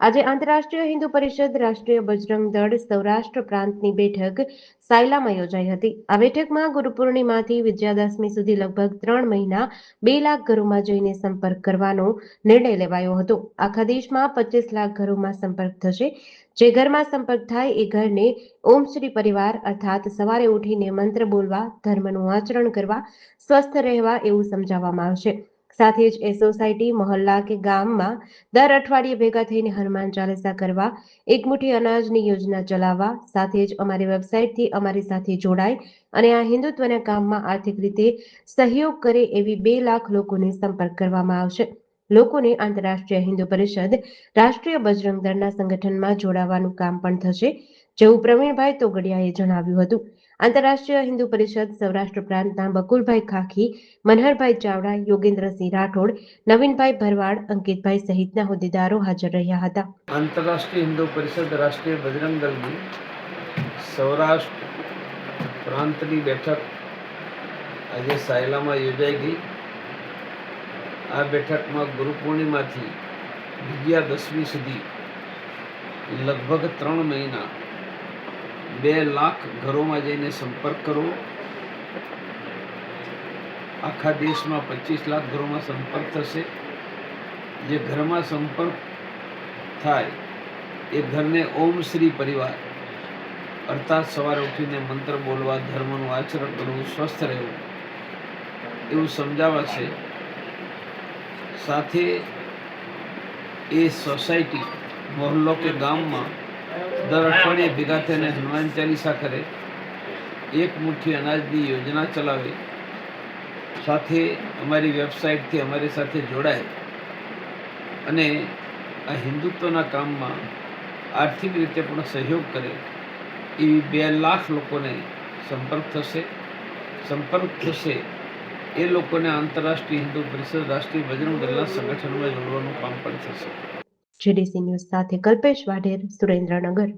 આજે આંતરરાષ્ટ્રીય હિન્દુ પરિષદ રાષ્ટ્રીય બજરંગ દળ સૌરાષ્ટ્ર પ્રાંતની બેઠક સાયલામાં યોજાઈ હતી. આ બેઠકમાં ગુરુ પૂર્ણિમાથી વિજયાદશમી સુધી લગભગ 3 મહિના 2 લાખ ઘરોમાં જઈને સંપર્ક કરવાનો નિર્ણય લેવાયો હતો. આખા દેશમાં 25 લાખ ઘરોમાં સંપર્ક થશે. જે ઘરમાં સંપર્ક થાય એ ઘરને ઓમ શ્રી પરિવાર અર્થાત સવારે ઉઠીને મંત્ર બોલવા, ધર્મનું આચરણ કરવા, સ્વસ્થ રહેવા એવું સમજાવવામાં આવશે. સાથે જ એ સોસાયટી, મહોલ્લા કે ગામમાં દર અઠવાડિયે ભેગા થઈને હનુમાન ચાલીસા કરવા, એક મુઠ્ઠી અનાજની યોજના ચલાવવા, સાથે જ અમારી વેબસાઇટથી અમારી સાથે જોડાય અને આ હિન્દુત્વના કામમાં આર્થિક રીતે સહયોગ કરે એવી 2 લાખ લોકોને સંપર્ક કરવામાં આવશે. લોકોને આંતરરાષ્ટ્રીય હિન્દુ પરિષદ રાષ્ટ્રીય બજરંગ દળના સંગઠનમાં જોડાવાનું કામ પણ થશે, જેવું પ્રવીણભાઈ તોગડિયાએ જણાવ્યું હતું. આંતરરાષ્ટ્રીય હિન્દુ પરિષદ સૌરાષ્ટ્ર પ્રાંતના બકુલભાઈ ખાખી, મનહરભાઈ ચાવડા, યોગેન્દ્રસિંહ રાઠોડ, નવીનભાઈ ભરવાડ, અંકિતભાઈ સહિતના હોદ્દેદારો હાજર રહ્યા હતા. આંતરરાષ્ટ્રીય હિન્દુ પરિષદ રાષ્ટ્રીય બજરંગ દળની સૌરાષ્ટ્ર પ્રાંતની બેઠક આજે સાયલામાં યોજાઈ ગઈ. આ બેઠકમાં ગુરુ પૂર્ણિમાથી વિજયાદશમી સુધી લગભગ 3 મહિના 2 લાખ ઘરોમાં જઈને સંપર્ક કરવો. આખા દેશમાં 25 લાખ ઘરોમાં સંપર્ક થશે. જે ઘરમાં સંપર્ક થાય એ ઘરને ઓમ શ્રી પરિવાર અર્થાત સવારે ઉઠીને મંત્ર બોલવા, ધર્મનું આચરણ કરવું, સ્વસ્થ રહેવું એવું સમજાવાશે. સાથે એ સોસાયટી, મહોલ્લો કે ગામમાં દર અઠવાડિયે ભેગા થઈને હનુમાન ચાલીસા કરે, એક મુઠ્ઠી અનાજની યોજના ચલાવે, સાથે અમારી વેબસાઇટથી અમારી સાથે જોડાય અને આ હિન્દુત્વના કામમાં આર્થિક રીતે પણ સહયોગ કરે એવી 2 લાખ લોકોને સંપર્ક થશે. એ લોકોને આંતરરાષ્ટ્રીય હિન્દુ પરિષદ રાષ્ટ્રીય બજરંગ દળના સંગઠનમાં જોડવાનું કામ પણ થશે. GDC ન્યૂઝ સાથે કલ્પેશ વાઢેર, સુરેન્દ્રનગર.